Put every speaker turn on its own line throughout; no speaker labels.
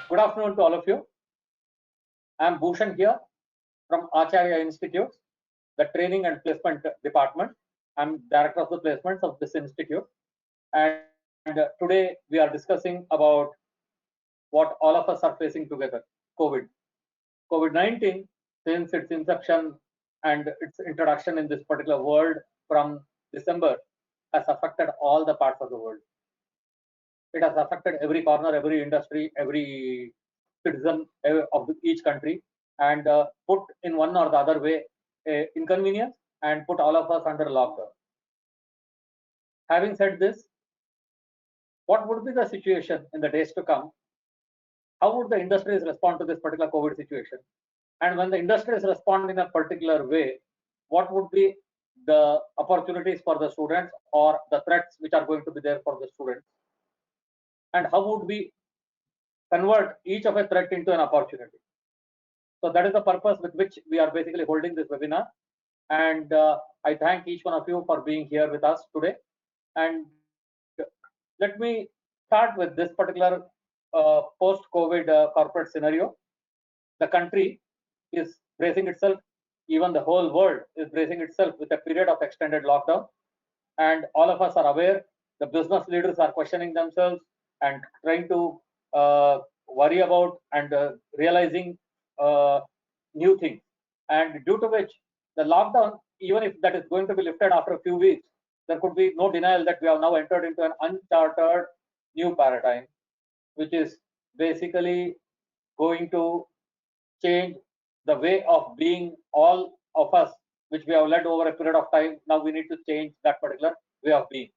Good afternoon to all of you. I am Bhooshan here from Acharya Institutes, the Training and Placement Department. I am Director of the Placements of this institute. And today we are discussing about what all of us are facing together, COVID. COVID-19, since its inception and its introduction in this particular world from December, has affected all the parts of the world. It has affected every corner, every industry, every citizen of each country, and put in one or the other way inconvenience and put all of us under lockdown. Having said this, what would be the situation in the days to come? How would the industries respond to this particular COVID situation? And when the industries respond in a particular way, what would be the opportunities for the students or the threats which are going to be there for the students? And how would we convert each of a threat into an opportunity? So that is the purpose with which we are basically holding this webinar. And I thank each one of you for being here with us today. And let me start with this particular post-COVID corporate scenario. The country is bracing itself, even the whole world is bracing itself with a period of extended lockdown. And all of us are aware, the business leaders are questioning themselves and trying to worry about and realizing new things. And due to which the lockdown, even if that is going to be lifted after a few weeks, there could be no denial that we have now entered into an uncharted new paradigm, which is basically going to change the way of being all of us, which we have led over a period of time. Now we need to change that particular way of being.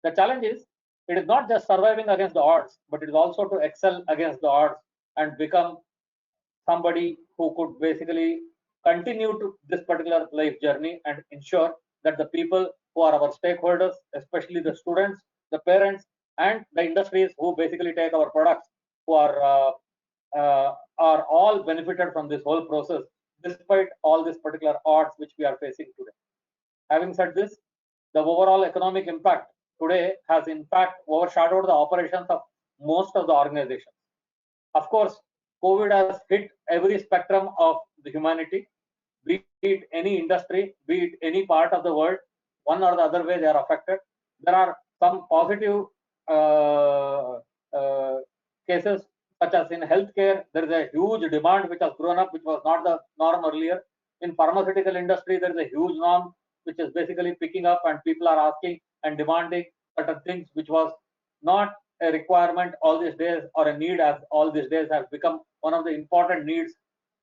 The challenge is, it is not just surviving against the odds, but it is also to excel against the odds and become somebody who could basically continue to this particular life journey and ensure that the people who are our stakeholders, especially the students, the parents, and the industries who basically take our products, who are all benefited from this whole process, despite all these particular odds which we are facing today. Having said this, the overall economic impact today has in fact overshadowed the operations of most of the organizations. Of course, COVID has hit every spectrum of the humanity, be it any industry, be it any part of the world, one or the other way they are affected. There are some positive cases, such as in healthcare, there is a huge demand which has grown up, which was not the norm earlier. In pharmaceutical industry, there is a huge norm which is basically picking up, and people are asking and demanding certain things which was not a requirement all these days or a need, as all these days has become one of the important needs.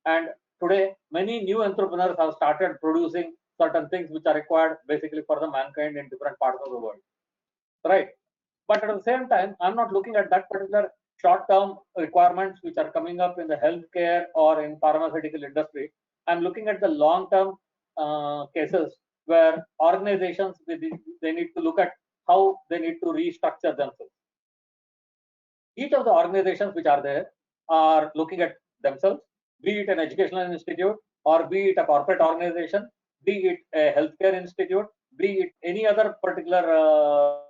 And today, many new entrepreneurs have started producing certain things which are required basically for the mankind in different parts of the world, right? But at the same time, I'm not looking at that particular short-term requirements which are coming up in the healthcare or in pharmaceutical industry. I'm looking at the long-term cases where organizations, they need to look at how they need to restructure themselves. Each of the organizations which are there are looking at themselves, be it an educational institute or be it a corporate organization, be it a healthcare institute, be it any other particular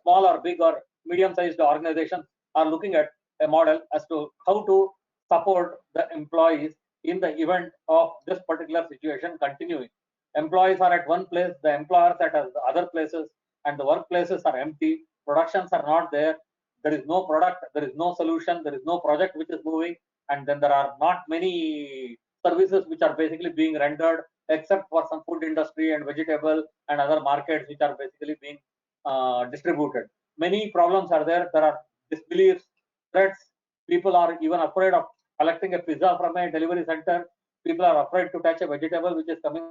small or big or medium-sized organizations, are looking at a model as to how to support the employees in the event of this particular situation continuing. Employees are at one place, the employers at other places, and the workplaces are empty, productions are not there, there is no product, there is no solution, there is no project which is moving, and then there are not many services which are basically being rendered, except for some food industry and vegetable and other markets which are basically being distributed. Many problems are there. There are disbeliefs, threats. People are even afraid of collecting a pizza from a delivery center. People are afraid to touch a vegetable which is coming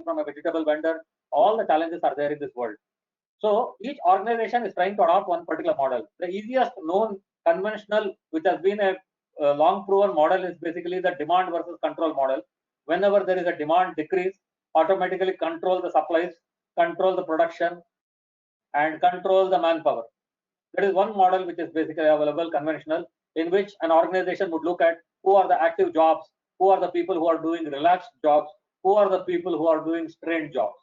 from a vegetable vendor. All the challenges are there in this world. So each organization is trying to adopt one particular model. The easiest known conventional, which has been a long proven model, is basically the demand versus control model. Whenever there is a demand decrease, automatically control the supplies, control the production, and control the manpower. That is one model which is basically available, conventional, in which an organization would look at who are the active jobs, who are the people who are doing relaxed jobs, who are the people who are doing strained jobs.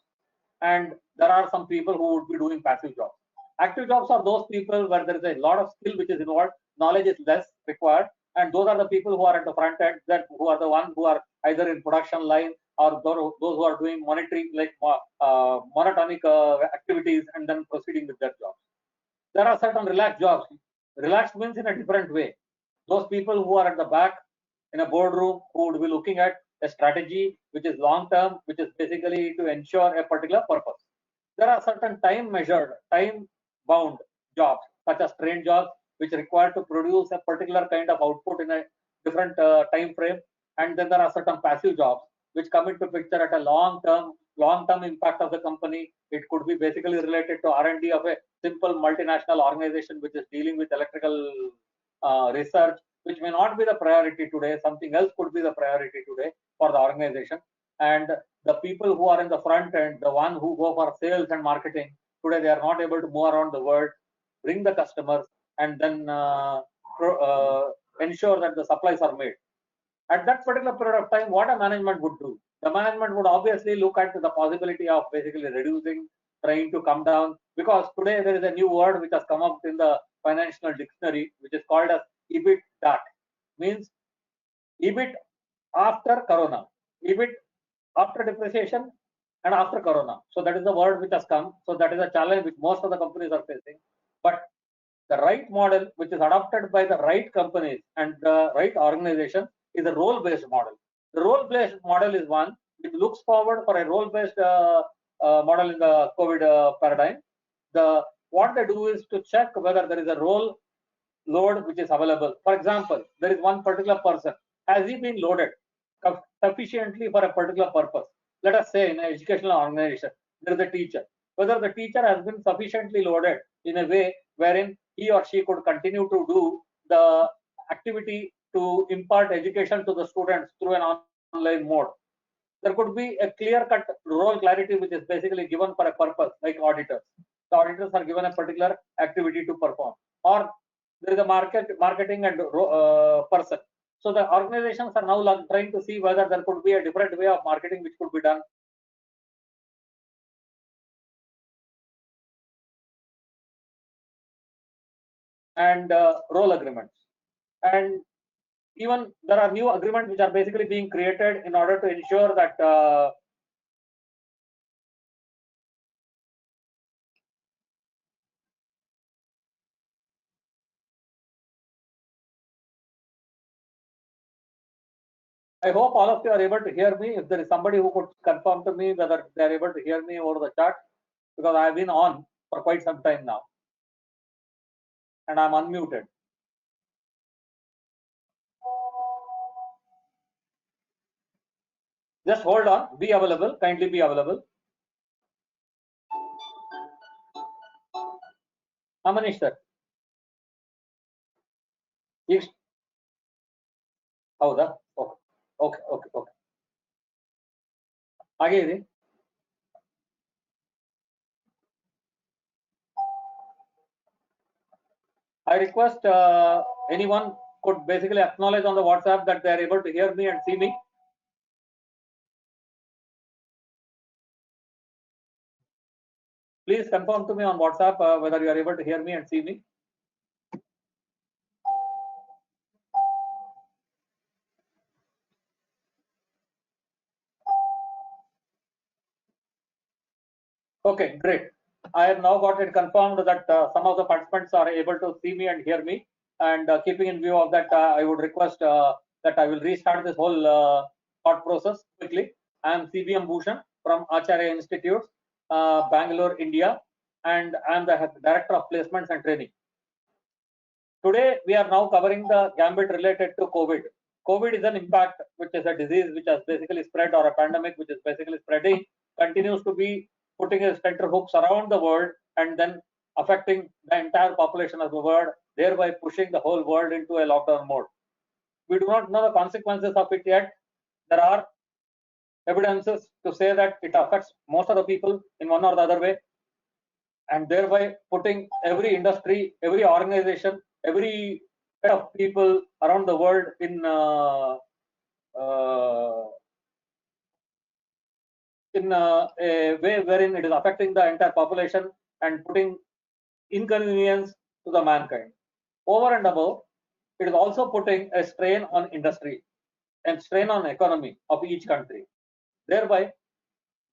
And there are some people who would be doing passive jobs. Active jobs are those people where there is a lot of skill which is involved, knowledge is less required, and those are the people who are at the front end, that who are the ones who are either in production line or those who are doing monitoring, like monotonic activities, and then proceeding with their jobs. There are certain relaxed jobs. Relaxed means in a different way. Those people who are at the back in a boardroom who would be looking at a strategy which is long term, which is basically to ensure a particular purpose. There are certain time measured, time bound jobs, such as trained jobs, which require to produce a particular kind of output in a different time frame. And then there are certain passive jobs which come into picture at a long term impact of the company. It could be basically related to R&D of a simple multinational organization which is dealing with electrical research, which may not be the priority today. Something else could be the priority today for the organization. And the people who are in the front end, the one who go for sales and marketing, today they are not able to move around the world, bring the customers, and then ensure that the supplies are made. At that particular period of time, what a management would do? The management would obviously look at the possibility of basically reducing, trying to come down, because today there is a new word which has come up in the financial dictionary, which is called as EBIT-DAT, means EBIT after Corona, EBIT after depreciation and after Corona. So that is the word which has come. So that is a challenge which most of the companies are facing. But the right model, which is adopted by the right companies and the right organization, is a role-based model. The role-based model is one which looks forward for a role-based model in the COVID paradigm. What they do is to check whether there is a role load which is available. For example, there is one particular person. Has he been loaded sufficiently for a particular purpose? Let us say in an educational organization, there is a teacher. Whether the teacher has been sufficiently loaded in a way wherein he or she could continue to do the activity to impart education to the students through an online mode. There could be a clear-cut role clarity which is basically given for a purpose, like auditors. The auditors are given a particular activity to perform, or there is a marketing and person. So the organizations are now trying to see whether there could be a different way of marketing which could be done. And role agreements. And even there are new agreements which are basically being created in order to ensure that I hope all of you are able to hear me. If there is somebody who could confirm to me whether they are able to hear me over the chat, because I have been on for quite some time now and I'm unmuted. Just hold on, be available, kindly be available. Amanish sir. ಹೌದಾ okay okay okay okay ಹಾಗೆ ಇದೆ. I request anyone could basically acknowledge on the WhatsApp that they are able to hear me and see me. Please confirm to me on WhatsApp whether you are able to hear me and see me. Okay, great. I have now got it confirmed that some of the participants are able to see me and hear me. And keeping in view of that, I would request that I will restart this whole thought process quickly. I am CBM Bhooshan from Acharya Institutes, Bangalore, India, and I am the Director of Placements and Training. Today, we are now covering the gambit related to COVID. COVID is an impact, which is a disease which has basically spread, or a pandemic which is basically spreading, continues to be putting his tenterhooks around the world and then affecting the entire population of the world, thereby pushing the whole world into a lockdown mode. We do not know the consequences of it yet. There are evidences to say that it affects most of the people in one or the other way, and thereby putting every industry, every organization, every set of people around the world in a way wherein it is affecting the entire population and putting inconvenience to the mankind. Over and above, it is also putting a strain on industry and strain on economy of each country. Thereby,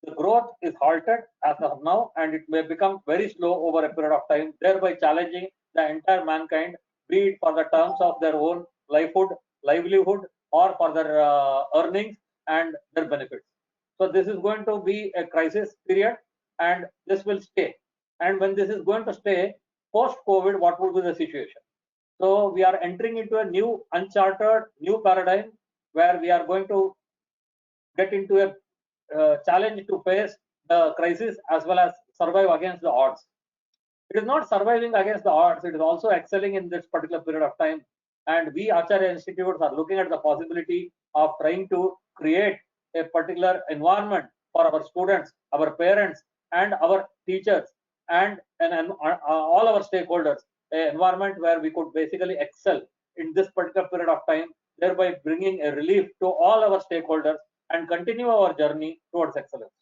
the growth is halted as of now, and it may become very slow over a period of time, thereby challenging the entire mankind, be it for the terms of their own livelihood, or for their earnings and their benefits. So this is going to be a crisis period, and this will stay. And when this is going to stay, post-COVID, what will be the situation? So we are entering into a new uncharted, new paradigm where we are going to get into a challenge to face the crisis as well as survive against the odds. It is not surviving against the odds, it is also excelling in this particular period of time. And we Acharya Institutes are looking at the possibility of trying to create a particular environment for our students, our parents, and our teachers, and all our stakeholders, an environment where we could basically excel in this particular period of time, thereby bringing a relief to all our stakeholders and continue our journey towards excellence.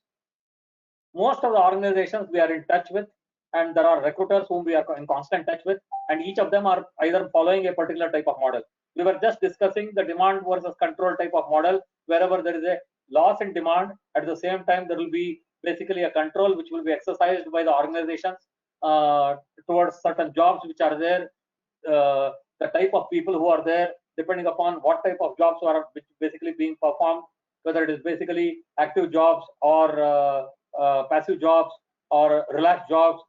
Most of the organizations we are in touch with, and there are recruiters whom we are in constant touch with, and each of them are either following a particular type of model. We were just discussing the demand versus control type of model. Wherever there is a loss in demand, at the same time there will be basically a control which will be exercised by the organizations towards certain jobs which are there, the type of people who are there, depending upon what type of jobs are basically being performed, whether it is basically active jobs or passive jobs or relaxed jobs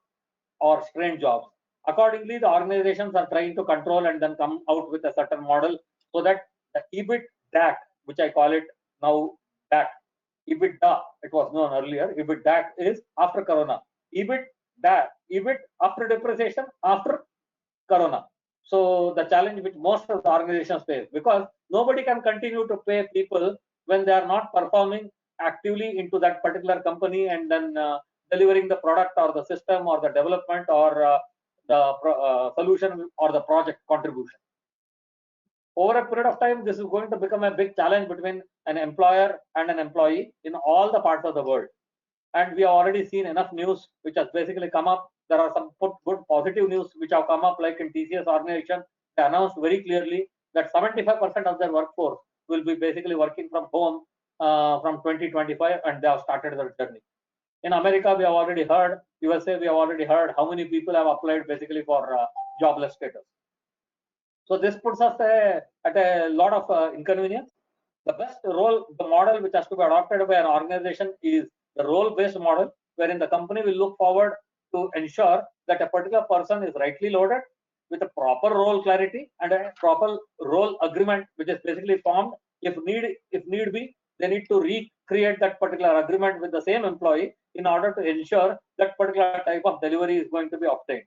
or strained jobs. Accordingly, the organizations are trying to control and then come out with a certain model so that the EBIT DAC, which I call it now DAC, EBITDA, it was known earlier, EBIT DAC is after Corona. EBIT DAC, EBIT after depreciation, after Corona. So the challenge which most of the organizations face, because nobody can continue to pay people when they are not performing actively into that particular company and then delivering the product or the system or the development or the solution or the project contribution. Over a period of time, this is going to become a big challenge between an employer and an employee in all the parts of the world. And we have already seen enough news which has basically come up. There are some good positive news which have come up, like in TCS organization. They announced very clearly that 75% of their workforce will be basically working from home from 2025, and they have started their journey. In America, we have already heard, USA, we have already heard how many people have applied basically for jobless status. So this puts us at a lot of inconvenience. The best role, the model which has to be adopted by an organization is the role-based model, wherein the company will look forward to ensure that a particular person is rightly loaded with a proper role clarity and a proper role agreement, which is basically formed. If need be, they need to recreate that particular agreement with the same employee in order to ensure that particular type of delivery is going to be obtained.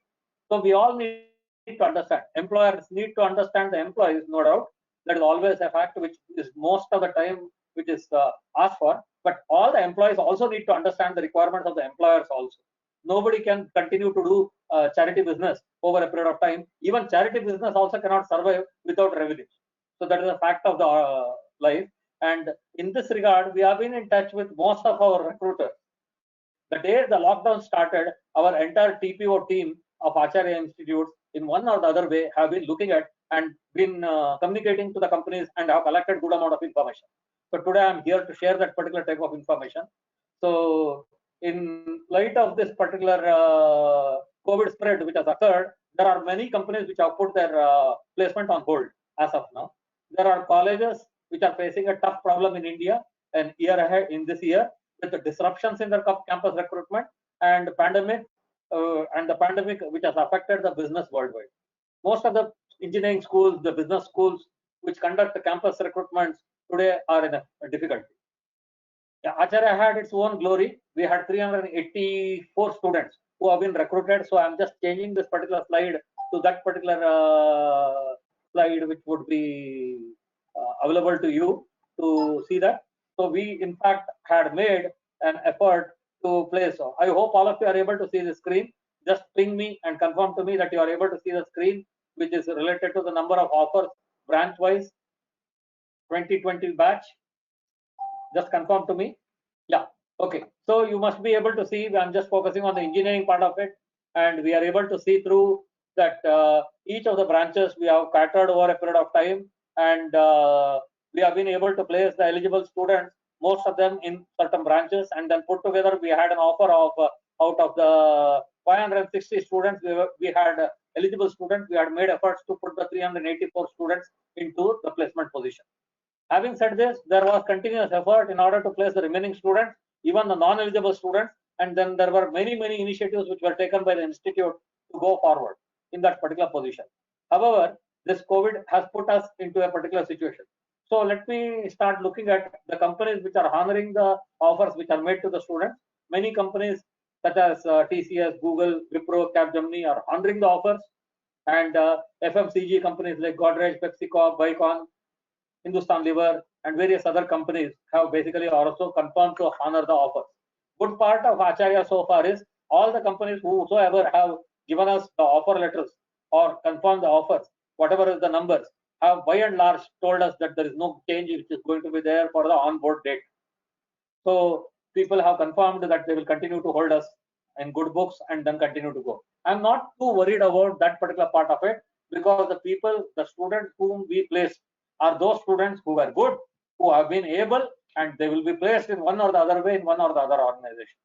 So we all need to understand, employers need to understand the employees, no doubt. That is always a fact which is most of the time which is asked for, but all the employees also need to understand the requirements of the employers also. Nobody can continue to do charity business over a period of time. Even charity business also cannot survive without revenue. So that is a fact of the life. And in this regard, we have been in touch with most of our recruiters. The day the lockdown started, our entire TPO team of Acharya Institutes, in one or the other way, have been looking at and been communicating to the companies and have collected good amount of information. So today I'm here to share that particular type of information. So in light of this particular COVID spread which has occurred, there are many companies which have put their placement on hold as of now. There are colleges which are facing a tough problem in India and year ahead in this year with the disruptions in their campus recruitment and the pandemic which has affected the business worldwide. Most of the engineering schools, the business schools which conduct the campus recruitments today are in a difficulty. Yeah, Acharya had its own glory. We had 384 students who have been recruited. So I'm just changing this particular slide to that particular slide which would be available to you to see that. So we in fact had made an effort to place. So I hope all of you are able to see the screen. Just ping me and confirm to me that you are able to see the screen, which is related to the number of offers branch wise 2020 batch. Just confirm to me. Yeah. Okay. So you must be able to see. I'm just focusing on the engineering part of it. and we are able to see through that each of the branches we have catered over a period of time, and we have been able to place the eligible students, most of them in certain branches, and then put together we had an offer of out of the 560 students we had eligible students, we had made efforts to put the 384 students into the placement position. Having said this, there was continuous effort in order to place the remaining students, even the non-eligible students, and then there were many initiatives which were taken by the institute to go forward in that particular position. However, this COVID has put us into a particular situation. So let me start looking at the companies which are honoring the offers which are made to the students. Many companies such as TCS, Google, Wipro, Capgemini are honoring the offers, and FMCG companies like Godrej, PepsiCo, Bicon, Hindustan Liver, and various other companies have basically also confirmed to honor the offers. Good part of Acharya so far is all the companies whosoever have given us the offer letters or confirmed the offers, whatever is the numbers, have by and large told us that there is no change which is going to be there for the onboard date. So people have confirmed that they will continue to hold us in good books and then continue to go. I'm not too worried about that particular part of it, because the people, the students whom we placed are those students who were good, who have been able, and they will be placed in one or the other way in one or the other organization.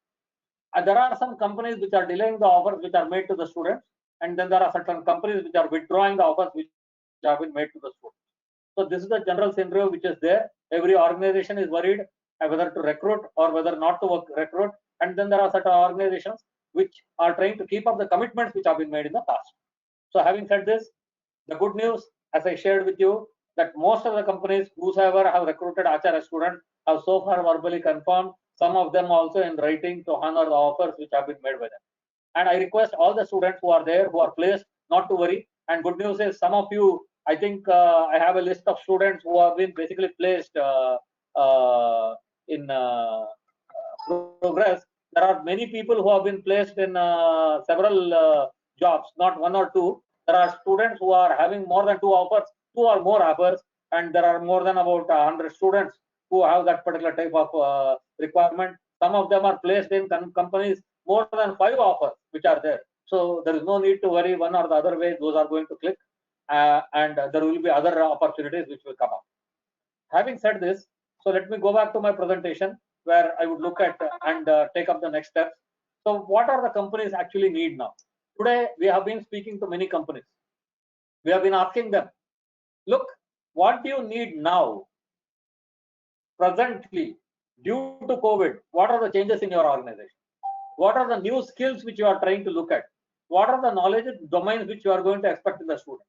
And there are some companies which are delaying the offers which are made to the students, and then there are certain companies which are withdrawing the offers which have been made to the students. So this is the general scenario which is there. Every organization is worried whether to recruit or whether not to recruit, and then there are certain organizations which are trying to keep up the commitments which have been made in the past. So having said this, the good news, as I shared with you, that most of the companies whosoever have recruited Acharya students have so far verbally confirmed, some of them also in writing, to honor the offers which have been made by them. And I request all the students who are there, who are placed, not to worry. And good news is, some of you, I think I have a list of students who have been basically placed in progress. There are many people who have been placed in several jobs, not one or two. There are students who are having more than two offers, two or more offers, and there are more than about 100 students who have that particular type of requirement. Some of them are placed in companies more than 5 offers which are there. So there is no need to worry one or the other way. Those are going to click, and there will be other opportunities which will come up. Having said this, so let me go back to my presentation where I would look at and take up the next steps. So what are the companies actually need now? Today, we have been speaking to many companies. We have been asking them, look, what do you need now, presently, due to COVID? What are the changes in your organization? What are the new skills which you are trying to look at? What are the knowledge domains which you are going to expect in the student?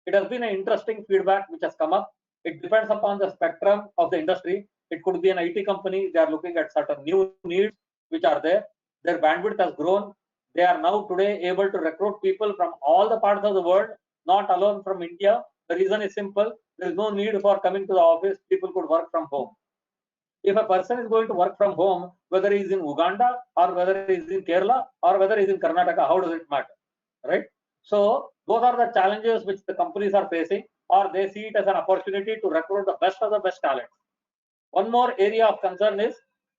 It has been an interesting feedback which has come up. It depends upon the spectrum of the industry. It could be an IT company. They are looking at certain new needs which are there. Their bandwidth has grown. They are now today able to recruit people from all the parts of the world, not alone from India. The reason is simple. There is no need for coming to the office. People could work from home. If a person is going to work from home, whether he is in Uganda or whether he is in Kerala or whether he is in Karnataka, how does it matter, right? So those are the challenges which the companies are facing, or they see it as an opportunity to recruit the best of the best talent. One more area of concern is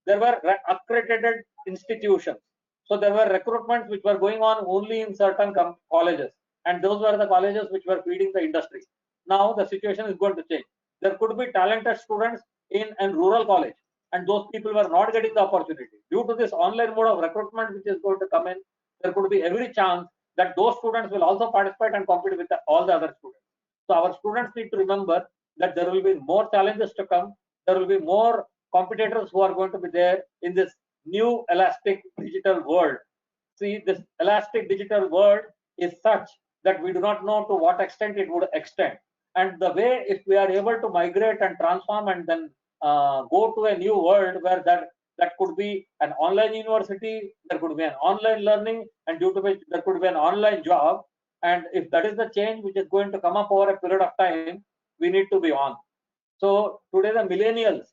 there were accredited institutions. So there were recruitments which were going on only in certain colleges, and those were the colleges which were feeding the industry. Now the situation is going to change. There could be talented students in a rural college, and those people were not getting the opportunity. Due to this online mode of recruitment which is going to come in, there could be every chance that those students will also participate and compete with all the other students. So our students need to remember that there will be more challenges to come. There will be more competitors who are going to be there in this new elastic digital world. See, this elastic digital world is such that we do not know to what extent it would extend. And the way, if we are able to migrate and transform and then go to a new world where that could be an online university, there could be an online learning, and due to which there could be an online job. And if that is the change which is going to come up over a period of time, we need to be on. So today the millennials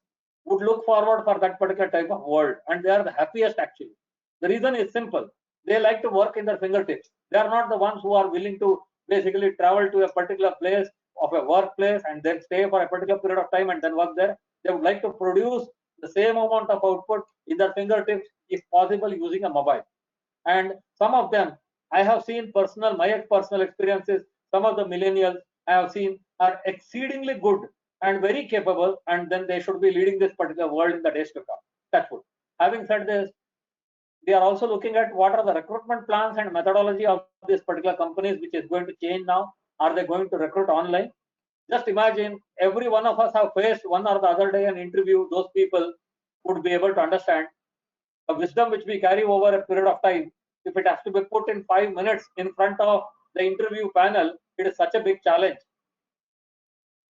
would look forward for that particular type of world, and they are the happiest actually. The reason is simple. They like to work in their fingertips. They are not the ones who are willing to basically travel to a particular place of a workplace and then stay for a particular period of time and then work there. They would like to produce the same amount of output in their fingertips, if possible, using a mobile. And some of them I have seen my personal experiences, some of the millennials I have seen are exceedingly good and very capable, and then they should be leading this particular world in the days to come. That's good. Having said this, we are also looking at what are the recruitment plans and methodology of these particular companies, which is going to change now. Are they going to recruit online? Just imagine every one of us have faced one or the other day an interview. Those people would be able to understand the wisdom which we carry over a period of time. If it has to be put in 5 minutes in front of the interview panel, it is such a big challenge.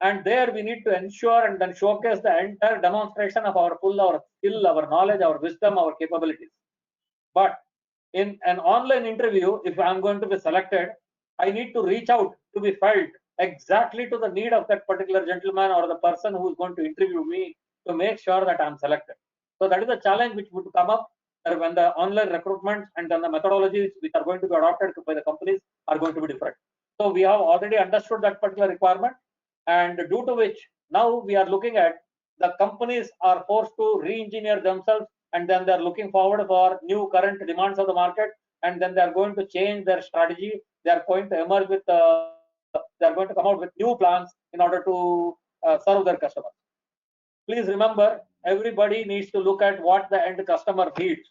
And there we need to ensure and then showcase the entire demonstration of our skill, our knowledge, our wisdom, our capabilities. But in an online interview, if I'm going to be selected, I need to reach out to be felt exactly to the need of that particular gentleman or the person who is going to interview me to make sure that I'm selected. So that is a challenge which would come up when the online recruitment and then the methodologies which are going to be adopted by the companies are going to be different. So we have already understood that particular requirement, and due to which now we are looking at the companies are forced to re-engineer themselves, and then they're looking forward for new current demands of the market, and then they're going to change their strategy. They're going to emerge with they're going to come out with new plans in order to serve their customers. Please remember, everybody needs to look at what the end customer needs.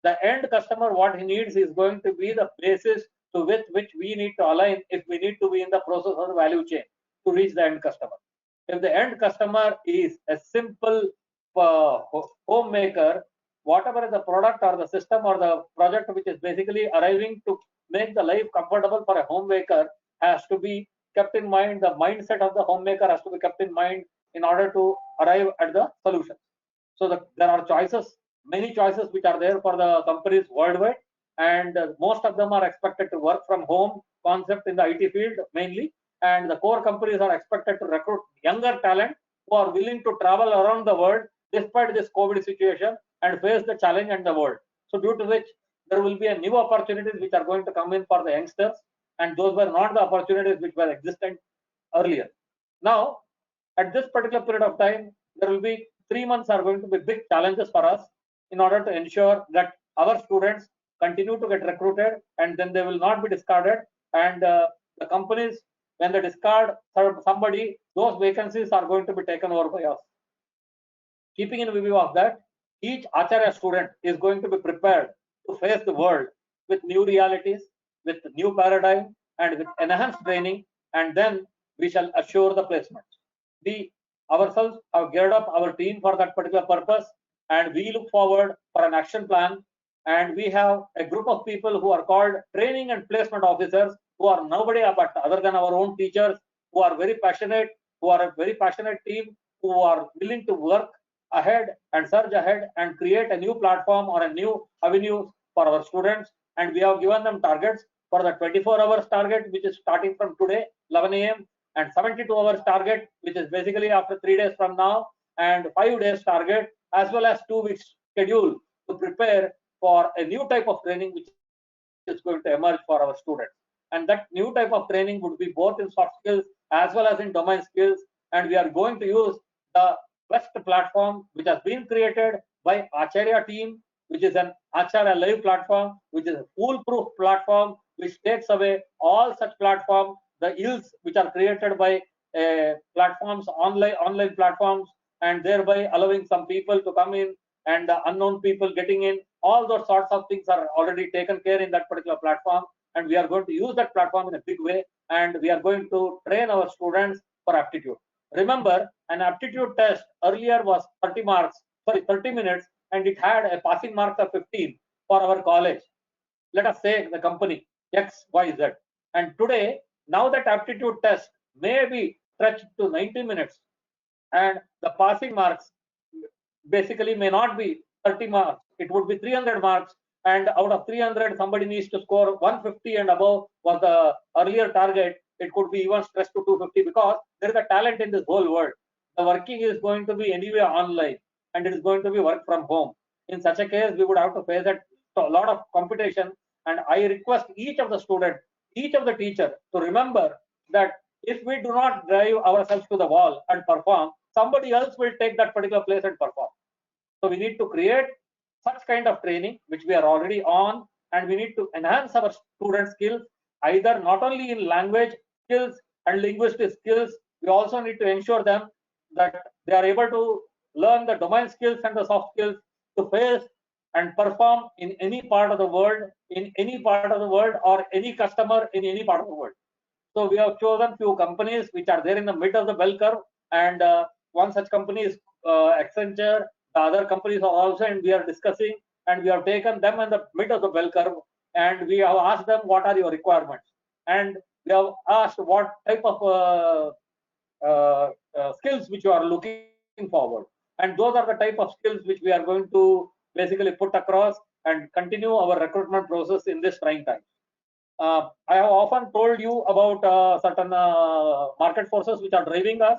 The end customer, what he needs is going to be the basis to which we need to align if we need to be in the process of the value chain to reach the end customer. If the end customer is a simple homemaker, whatever is the product or the system or the project which is basically arriving to make the life comfortable for a homemaker has to be kept in mind. The mindset of the homemaker has to be kept in mind in order to arrive at the solution. So there are choices, many choices which are there for the companies worldwide, and most of them are expected to work from home concept in the IT field mainly, and the core companies are expected to recruit younger talent who are willing to travel around the world despite this COVID situation and face the challenge and the world. So due to which there will be a new opportunities which are going to come in for the youngsters, and those were not the opportunities which were existent earlier. Now, at this particular period of time, there will be 3 months are going to be big challenges for us in order to ensure that our students continue to get recruited and then they will not be discarded, and the companies, when they discard somebody, those vacancies are going to be taken over by us. Keeping in view of that, each Acharya student is going to be prepared to face the world with new realities, with new paradigm, and with enhanced training, and then we shall assure the placements. We ourselves have geared up our team for that particular purpose, and we look forward for an action plan. And we have a group of people who are called training and placement officers, who are nobody but other than our own teachers, who are very passionate, who are a very passionate team, who are willing to work ahead and surge ahead and create a new platform or a new avenue for our students. And we have given them targets for the 24 hours target, which is starting from today 11 a.m. and 72 hours target, which is basically after 3 days from now, and 5 days target, as well as 2 weeks schedule to prepare for a new type of training which is going to emerge for our students. And that new type of training would be both in soft skills as well as in domain skills. And we are going to use the best platform which has been created by Acharya team, which is an Acharya Live platform, which is a foolproof platform which takes away all such platform, the ills which are created by platforms, online platforms, and thereby allowing some people to come in and the unknown people getting in. All those sorts of things are already taken care in that particular platform, and we are going to use that platform in a big way, and we are going to train our students for aptitude. Remember, an aptitude test earlier was 30 minutes, and it had a passing mark of 15 for our college. Let us say the company X, Y, Z. And today, now that aptitude test may be stretched to 90 minutes, and the passing marks basically may not be 30 marks, it would be 300 marks, and out of 300 somebody needs to score 150 and above was the earlier target. It could be even stretched to 250 because there is a talent in this whole world. The working is going to be anyway online, and it is going to be work from home. In such a case, we would have to face a lot of competition, and I request each of the student, each of the teacher to remember that if we do not drive ourselves to the wall and perform, somebody else will take that particular place and perform. So we need to create such kind of training, which we are already on, and we need to enhance our student skills, either not only in language skills and linguistic skills, we also need to ensure them that they are able to learn the domain skills and the soft skills to face and perform in any part of the world, or any customer in any part of the world. So we have chosen few companies which are there in the mid of the bell curve, and one such company is Accenture. The other companies are also, and we are discussing, and we have taken them in the mid of the bell curve, and we have asked them what are your requirements, and we have asked what type of skills which you are looking forward, and those are the type of skills which we are going to basically put across and continue our recruitment process in this trying time. I have often told you about certain market forces which are driving us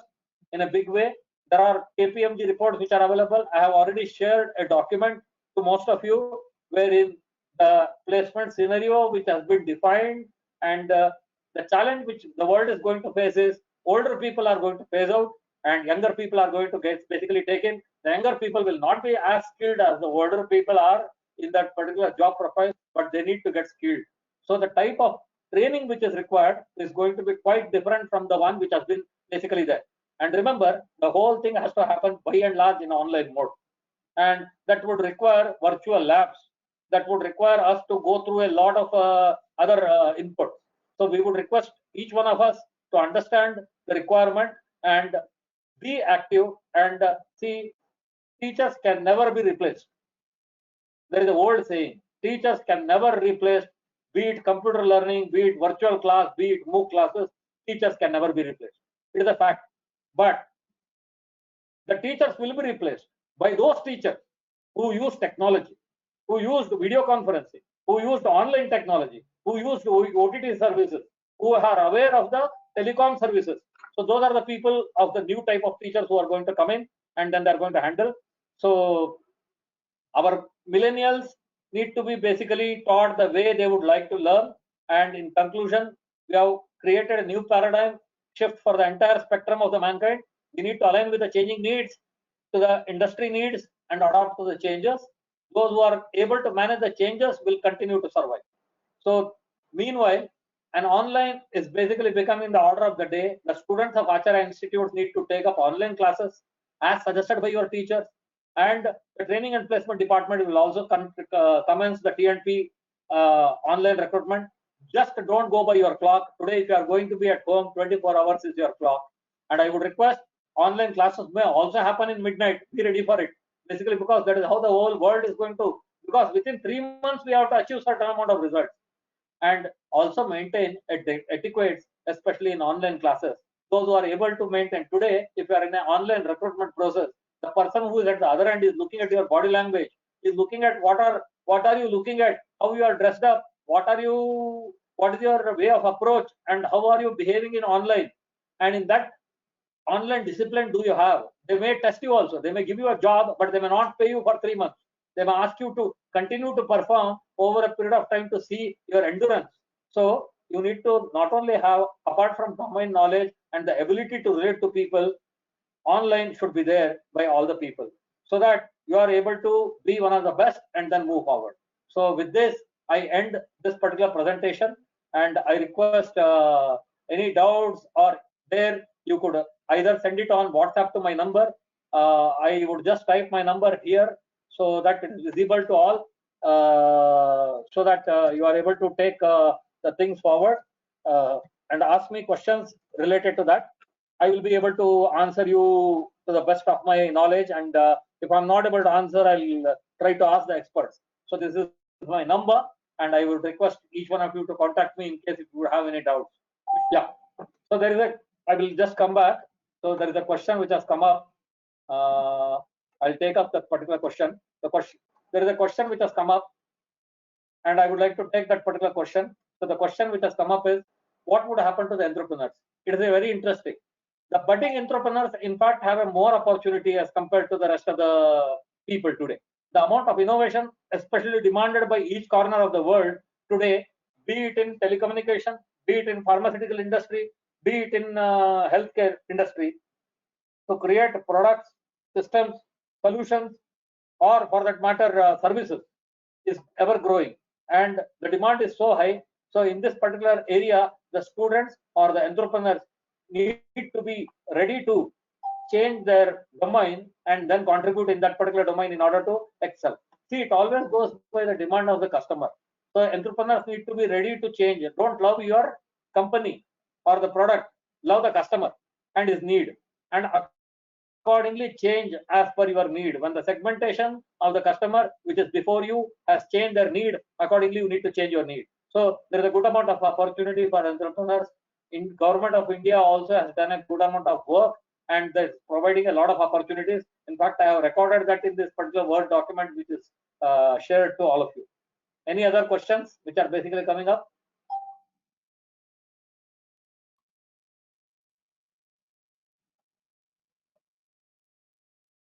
in a big way. There are KPMG reports which are available. I have already shared a document to most of you, wherein the placement scenario which has been defined, and the challenge which the world is going to face is older people are going to phase out and younger people are going to get basically taken. The younger people will not be as skilled as the older people are in that particular job profile, but they need to get skilled. So the type of training which is required is going to be quite different from the one which has been basically there. And remember, the whole thing has to happen by and large in online mode. And that would require virtual labs. That would require us to go through a lot of other inputs. So we would request each one of us to understand the requirement and be active, and see, teachers can never be replaced. There is an old saying, teachers can never replace, be it computer learning, be it virtual class, be it MOOC classes, teachers can never be replaced. It is a fact. But the teachers will be replaced by those teachers who use technology, who used video conferencing, who used online technology, who used OTT services, who are aware of the telecom services. So those are the people of the new type of teachers who are going to come in, and then they're going to handle. So our millennials need to be basically taught the way they would like to learn. And in conclusion, we have created a new paradigm shift for the entire spectrum of the mankind. We need to align with the changing needs, to the industry needs, and adapt to the changes. Those who are able to manage the changes will continue to survive. So meanwhile, an online is basically becoming the order of the day. The students of Acharya Institutes need to take up online classes as suggested by your teachers, and the training and placement department will also commence the TNP online recruitment. Just don't go by your clock. Today, if you are going to be at home, 24 hours is your clock. And I would request online classes may also happen in midnight. Be ready for it. Basically, because that is how the whole world is going to, because within 3 months, we have to achieve certain amount of results. And also maintain etiquettes, especially in online classes. Those who are able to maintain today, if you are in an online recruitment process, the person who is at the other end is looking at your body language, is looking at what are you looking at, how you are dressed up, what is your way of approach, and how are you behaving in online. And in that online discipline do you have? They may test you also. They may give you a job, but they may not pay you for 3 months. They may ask you to continue to perform over a period of time to see your endurance. So you need to not only have, apart from domain knowledge and the ability to relate to people, online should be there by all the people, so that you are able to be one of the best and then move forward. So with this, I end this particular presentation, and I request any doubts or there, you could either send it on WhatsApp to my number. I would just type my number here so that it is visible to all, so that you are able to take the things forward and ask me questions related to that. I will be able to answer you to the best of my knowledge, and if I'm not able to answer, I'll try to ask the experts. So this is my number, and I would request each one of you to contact me in case if you have any doubts. Yeah. So there is I will just come back. So there is a question which has come up. I'll take up that particular question. There is a question which has come up, and I would like to take that particular question. So the question which has come up is, what would happen to the entrepreneurs? It is a very interesting. The budding entrepreneurs, in fact, have a more opportunity as compared to the rest of the people today. The amount of innovation, especially demanded by each corner of the world today, be it in telecommunication, be it in pharmaceutical industry, be it in healthcare industry, to create products, systems, solutions, or for that matter, services, is ever growing. and the demand is so high. So in this particular area, the students or the entrepreneurs need to be ready to change their domain and then contribute in that particular domain in order to excel. See, it always goes by the demand of the customer. So entrepreneurs need to be ready to change. Don't love your company or the product, love the customer and his need, and accordingly change as per your need. When the segmentation of the customer which is before you has changed their need, accordingly you need to change your need. So there is a good amount of opportunity for entrepreneurs. In Government of India also has done a good amount of work and they're providing a lot of opportunities. In fact, I have recorded that in this particular Word document which is shared to all of you. Any other questions which are basically coming up?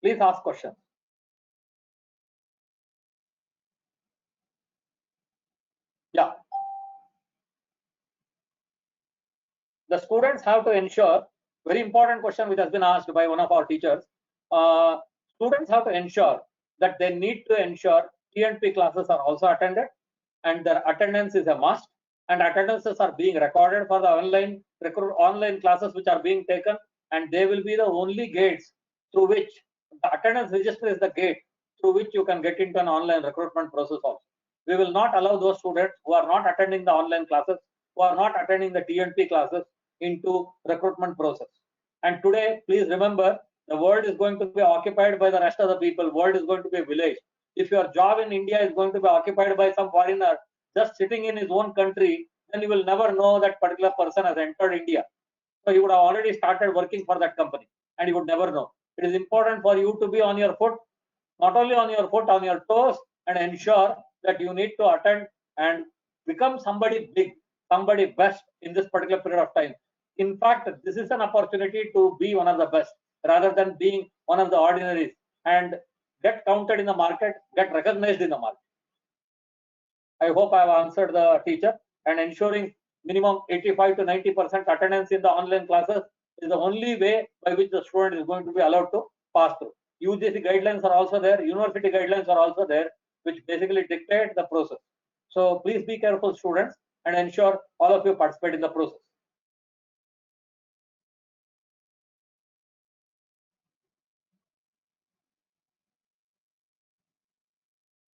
Please ask questions. Yeah. The students have to ensure, very important question which has been asked by one of our teachers. Students have to ensure that they need to ensure TNP classes are also attended and their attendance is a must, and attendances are being recorded for the online classes which are being taken, and they will be the only gates through which the attendance register is the gate through which you can get into an online recruitment process also. We will not allow those students who are not attending the online classes, who are not attending the TNP classes into recruitment process. And today, please remember, the world is going to be occupied by the rest of the people. World is going to be a village. If your job in India is going to be occupied by some foreigner just sitting in his own country, then you will never know that particular person has entered India. So you would have already started working for that company and you would never know. It is important for you to be on your foot, not only on your foot, on your toes, and ensure that you need to attend and become somebody big, somebody best in this particular period of time. In fact, this is an opportunity to be one of the best rather than being one of the ordinaries and get counted in the market, get recognized in the market. I hope I have answered the teacher, and ensuring minimum 85 to 90% attendance in the online classes is the only way by which the student is going to be allowed to pass through. UGC guidelines are also there, university guidelines are also there, which basically dictate the process. So please be careful, students, and ensure all of you participate in the process.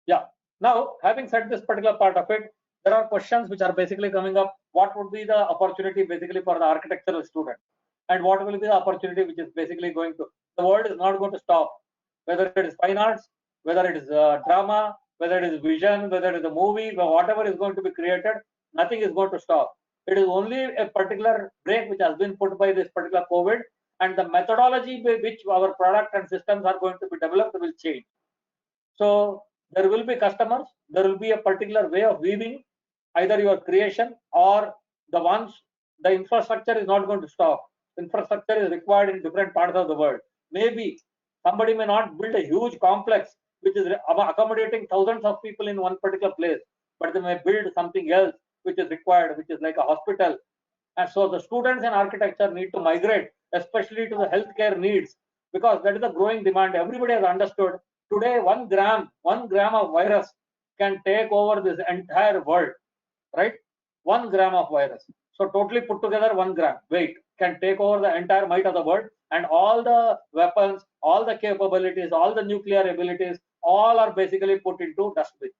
Yeah. Now, having said this particular part of it, there are questions which are basically coming up. What would be the opportunity basically for the architectural student? And what will be the opportunity which is basically going to, the world is not going to stop, whether it is fine arts, whether it is drama, whether it is vision, whether it is a movie, whatever is going to be created, nothing is going to stop. It is only a particular break which has been put by this particular COVID, and the methodology by which our product and systems are going to be developed will change. So there will be customers, there will be a particular way of weaving either your creation or the ones, the infrastructure is not going to stop. Infrastructure is required in different parts of the world. Maybe somebody may not build a huge complex which is accommodating thousands of people in one particular place, but they may build something else which is required, which is like a hospital. And so the students in architecture need to migrate, especially to the healthcare needs, because that is the growing demand. Everybody has understood today 1 gram of virus can take over this entire world, right? 1 gram of virus. So totally put together 1 gram weight can take over the entire might of the world, and all the weapons, all the capabilities, all the nuclear abilities, all are basically put into dustbin.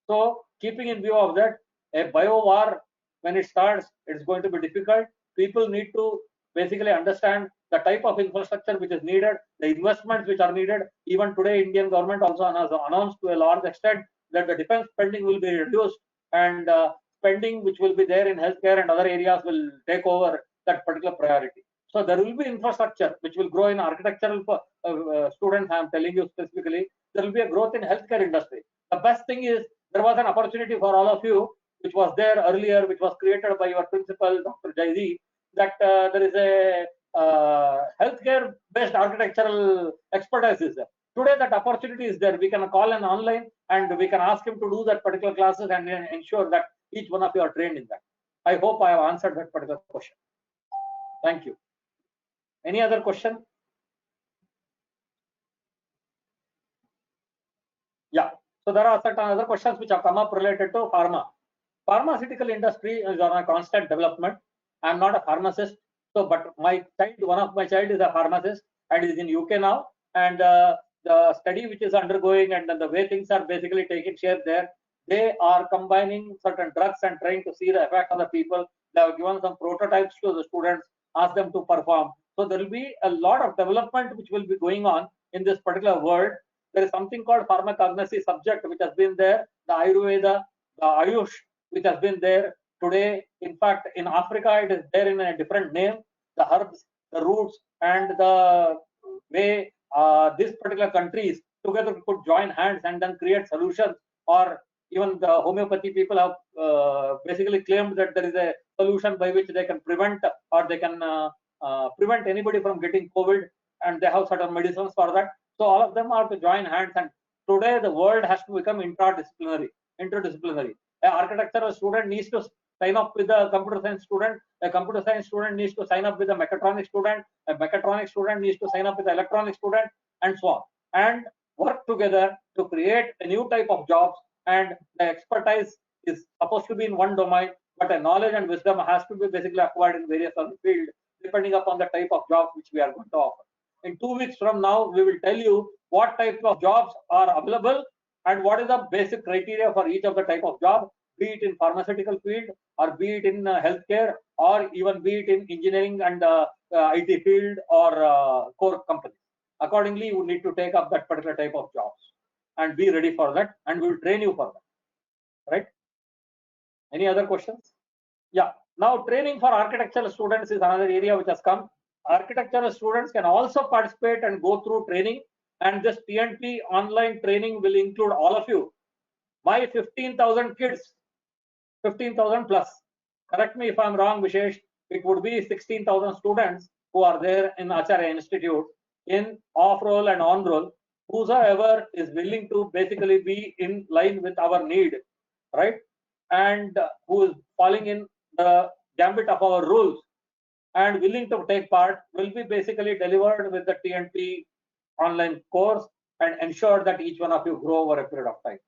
So keeping in view of that, a bio war, when it starts, it's going to be difficult. People need to basically understand the type of infrastructure which is needed, the investments which are needed. Even today, Indian government also has announced to a large extent that the defense spending will be reduced, and spending which will be there in healthcare and other areas will take over that particular priority. So there will be infrastructure which will grow in architectural students. I am telling you specifically, there will be a growth in healthcare industry. The best thing is there was an opportunity for all of you, which was there earlier, which was created by your principal, Dr. Jaizi, that there is a healthcare-based architectural expertise is there. Today, that opportunity is there. We can call an online and we can ask him to do that particular classes and ensure that each one of you are trained in that. I hope I have answered that particular question. Thank you. Any other question? Yeah. So there are certain other questions which have come up related to pharma. Pharmaceutical industry is on a constant development. I'm not a pharmacist, so but my child, one of my child is a pharmacist and is in UK now, and the study which is undergoing and the way things are basically taking shape there, they are combining certain drugs and trying to see the effect on the people. They have given some prototypes to the students, ask them to perform. So there will be a lot of development which will be going on in this particular world. There is something called pharmacognosy subject which has been there, the Ayurveda, the Ayush, which has been there today. In fact, in Africa, it is there in a different name. The herbs, the roots, and the way these particular countries together could join hands and then create solutions, or even the homeopathy people have basically claimed that there is a solution by which they can prevent or they can prevent anybody from getting COVID, and they have certain medicines for that. So all of them have to join hands, and today the world has to become interdisciplinary. An architectural student needs to sign up with a computer science student. A computer science student needs to sign up with a mechatronics student. A mechatronics student needs to sign up with an electronics student, and so on, and work together to create a new type of jobs. And the expertise is supposed to be in one domain, but a knowledge and wisdom has to be basically acquired in various other fields, depending upon the type of job which we are going to offer. In 2 weeks from now, we will tell you what type of jobs are available and what is the basic criteria for each of the type of job, be it in pharmaceutical field, or be it in healthcare, or even be it in engineering and IT field, or core companies. Accordingly, you need to take up that particular type of jobs and be ready for that, and we will train you for that. Right? Any other questions? Yeah. Now, training for architectural students is another area which has come. Architectural students can also participate and go through training, and this TNP online training will include all of you. My 15,000 kids, 15,000 plus. Correct me if I'm wrong, Vishesh. It would be 16,000 students who are there in Acharya Institute in off-roll and on-roll. Whosoever is willing to basically be in line with our need, right? And who is falling in the gambit of our rules and willing to take part will be basically delivered with the TNP online course, and ensure that each one of you grow over a period of time.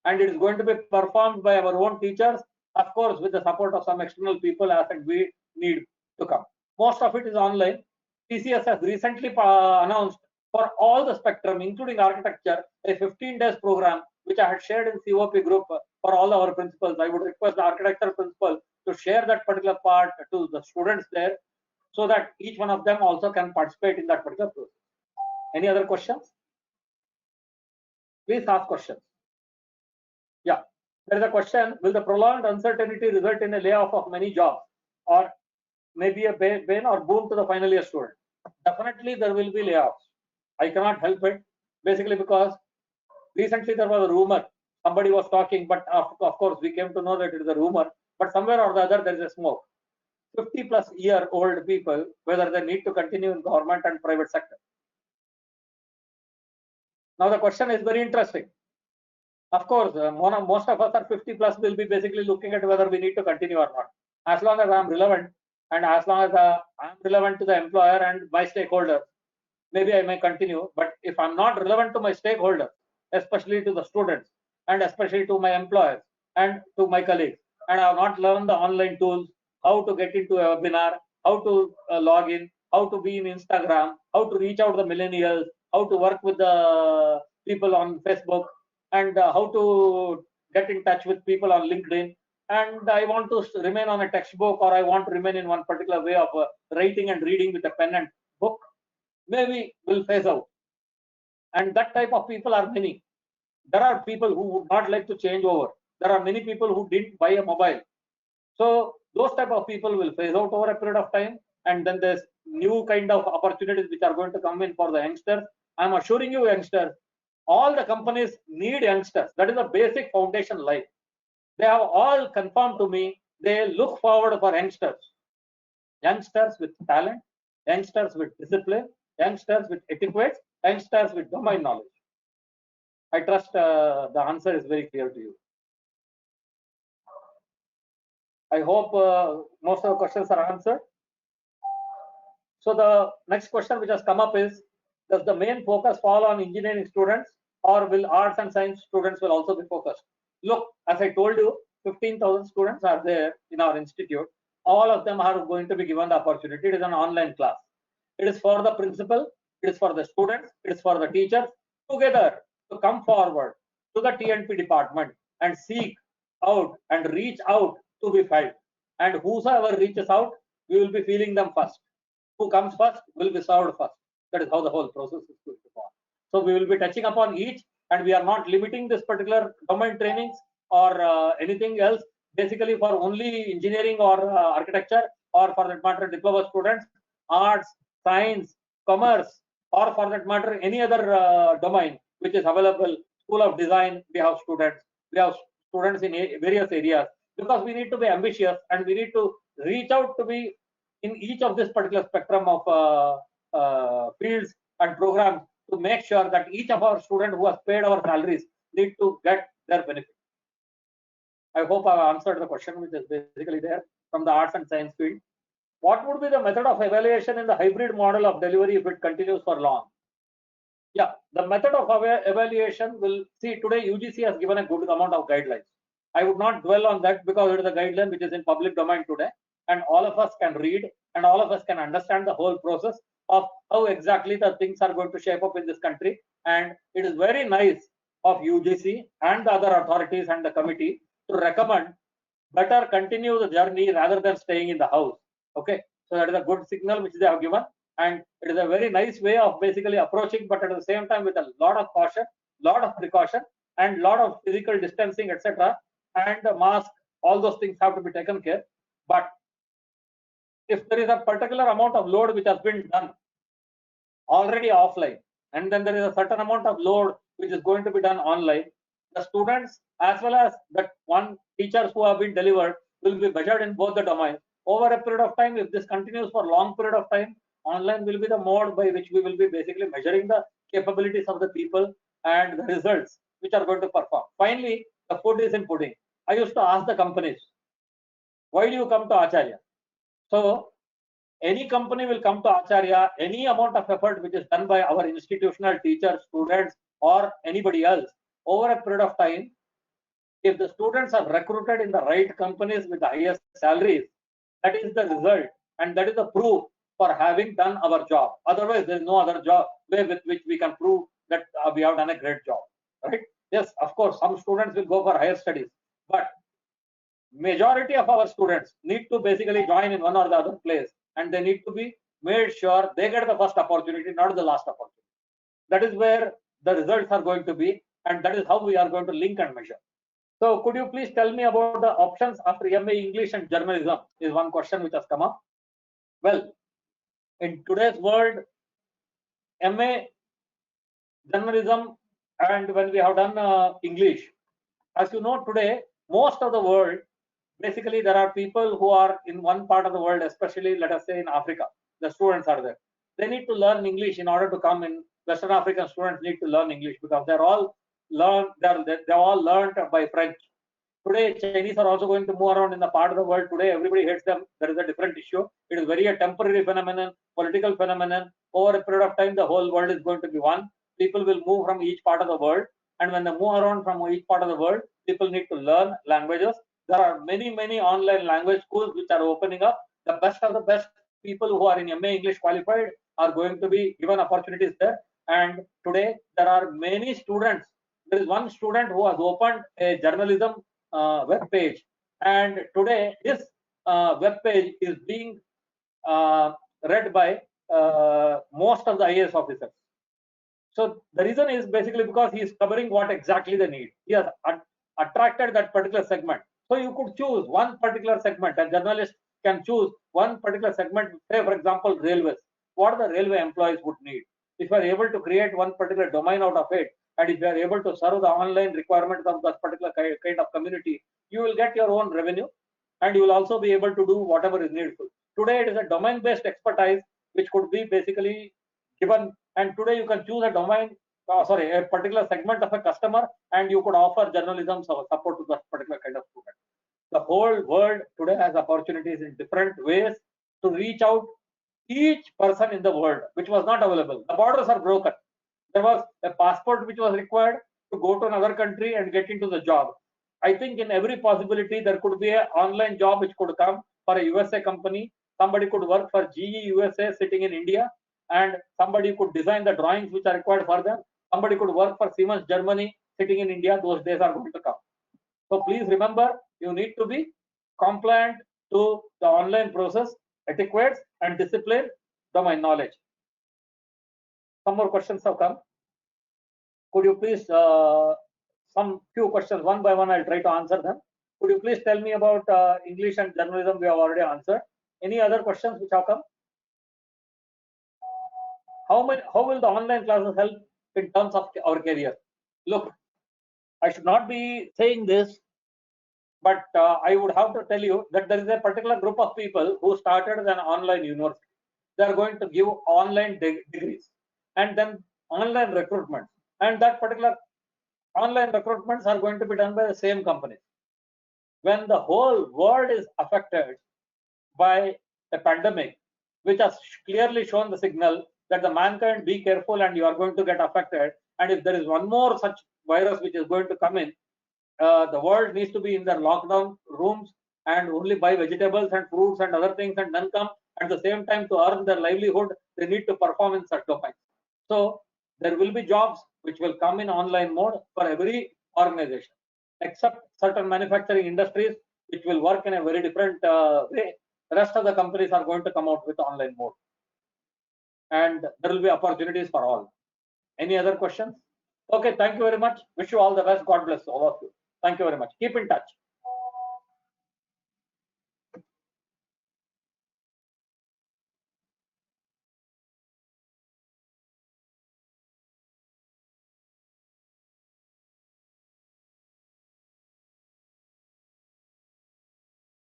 And it is going to be performed by our own teachers, of course, with the support of some external people as and we need to come. Most of it is online. TCS has recently announced for all the spectrum, including architecture, a 15 days program, which I had shared in COP group for all our principals. I would request the architecture principal to share that particular part to the students there, so that each one of them also can participate in that particular process. Any other questions? Please ask questions. Yeah, there is a question: will the prolonged uncertainty result in a layoff of many jobs, or maybe a bane or boon to the final year student? Definitely there will be layoffs. I cannot help it, basically because recently there was a rumor, somebody was talking, but of course we came to know that it is a rumor, but somewhere or the other there is a smoke. 50-plus-year-old people, whether they need to continue in government and private sector. Now the question is very interesting. Of course, most of us are 50 plus, will be basically looking at whether we need to continue or not. As long as I'm relevant, and as long as I'm relevant to the employer and my stakeholder, maybe I may continue. But if I'm not relevant to my stakeholder, especially to the students, and especially to my employers and to my colleagues, and I have not learned the online tools, how to get into a webinar, how to log in, how to be in Instagram, how to reach out to the millennials, how to work with the people on Facebook, and how to get in touch with people on LinkedIn, and I want to remain on a textbook, or I want to remain in one particular way of writing and reading with a pen and book, maybe will phase out. And that type of people are many. There are people who would not like to change over. There are many people who didn't buy a mobile. So those type of people will phase out over a period of time, and then there's new kind of opportunities which are going to come in for the youngsters. I'm assuring you, youngsters, all the companies need youngsters. That is the basic foundation line. They have all confirmed to me they look forward for youngsters. Youngsters with talent, youngsters with discipline, youngsters with etiquette, youngsters with domain knowledge. I trust the answer is very clear to you. I hope most of the questions are answered. So the next question which has come up is, does the main focus fall on engineering students or will arts and science students will also be focused? Look, as I told you, 15,000 students are there in our institute. All of them are going to be given the opportunity. It is an online class. It is for the principal, it is for the students, it is for the teachers together to come forward to the TNP department and seek out and reach out to be felt. And whosoever reaches out, we will be feeling them first. Who comes first will be served first. That is how the whole process is going to go on. So we will be touching upon each, and we are not limiting this particular domain trainings or anything else, basically for only engineering or architecture, or for that matter diploma students, arts, science, commerce, or for that matter any other domain which is available. School of design, we have students in various areas, because we need to be ambitious and we need to reach out to be in each of this particular spectrum of fields and programs, to make sure that each of our students who has paid our salaries need to get their benefit. I hope I have answered the question, which is basically there from the arts and science field. What would be the method of evaluation in the hybrid model of delivery if it continues for long? Yeah, the method of evaluation will see, today UGC has given a good amount of guidelines. I would not dwell on that because it is a guideline which is in public domain today, and all of us can read and all of us can understand the whole process of how exactly the things are going to shape up in this country. And it is very nice of UGC and the other authorities and the committee to recommend better continue the journey rather than staying in the house. Okay, so that is a good signal which they have given, and it is a very nice way of basically approaching, but at the same time with a lot of caution, lot of precaution, and lot of physical distancing, etc., and the mask, all those things have to be taken care. But if there is a particular amount of load which has been done already offline, and then there is a certain amount of load which is going to be done online, the students as well as the teachers who have been delivered will be measured in both the domains over a period of time. If this continues for long period of time, online will be the mode by which we will be basically measuring the capabilities of the people and the results which are going to perform. Finally, the food is in pudding. I used to ask the companies, why do you come to Acharya? So any company will come to Acharya, any amount of effort which is done by our institutional teachers, students, or anybody else over a period of time, if the students are recruited in the right companies with the highest salaries, that is the result, and that is the proof for having done our job. Otherwise, there is no other job way with which we can prove that we have done a great job, right? Yes, of course, some students will go for higher studies, but majority of our students need to basically join in one or the other place, and they need to be made sure they get the first opportunity, not the last opportunity. That is where the results are going to be, and that is how we are going to link and measure. So could you please tell me about the options after MA English and journalism is one question which has come up. Well, in today's world, MA journalism, and when we have done English, as you know today, most of the world, basically there are people who are in one part of the world, especially let us say in Africa, the students are there. They need to learn English in order to come in. Western African students need to learn English because they're all learned by French. Today, Chinese are also going to move around in the part of the world. Today, everybody hates them. There is a different issue. It is very a temporary phenomenon, political phenomenon. Over a period of time, the whole world is going to be one. People will move from each part of the world. And when they move around from each part of the world, people need to learn languages. There are many, many online language schools which are opening up. The best of the best people who are in MA English qualified are going to be given opportunities there. And today, there are many students. There is one student who has opened a journalism web page, and today this web page is being read by most of the IAS officers. So the reason is basically because he is covering what exactly they need. He has attracted that particular segment. So you could choose one particular segment. A journalist can choose one particular segment. Say, for example, railways. What the railway employees would need. If you are able to create one particular domain out of it, and if you are able to serve the online requirements of that particular kind of community, you will get your own revenue, and you will also be able to do whatever is needful. Today, it is a domain-based expertise which could be basically given, and today you can choose a domain, a particular segment of a customer, and you could offer journalism support to that particular kind of student. The whole world today has opportunities in different ways to reach out each person in the world, which was not available. The borders are broken. There was a passport which was required to go to another country and get into the job. I think in every possibility there could be an online job which could come for a USA company. Somebody could work for GE USA sitting in India, and somebody could design the drawings which are required for them. Somebody could work for Siemens Germany sitting in India. Those days are going to come. So please remember, you need to be compliant to the online process, etiquettes and discipline, domain knowledge. Some more questions have come. Could you please, some few questions one by one, I'll try to answer them. Could you please tell me about English and journalism? We have already answered. Any other questions which have come? How will the online classes help in terms of our career? Look, I should not be saying this, but I would have to tell you that there is a particular group of people who started an online university. They are going to give online degrees and then online recruitment. And that particular online recruitments are going to be done by the same companies. When the whole world is affected by a pandemic, which has clearly shown the signal that the mankind be careful and you are going to get affected. And if there is one more such virus which is going to come in, the world needs to be in their lockdown rooms and only buy vegetables and fruits and other things, and then come at the same time to earn their livelihood. They need to perform in such domains. So there will be jobs which will come in online mode for every organization, except certain manufacturing industries which will work in a very different way. The rest of the companies are going to come out with online mode, and there will be opportunities for all. Any other questions? Okay, thank you very much. Wish you all the best. God bless all of you. Thank you very much. Keep in touch.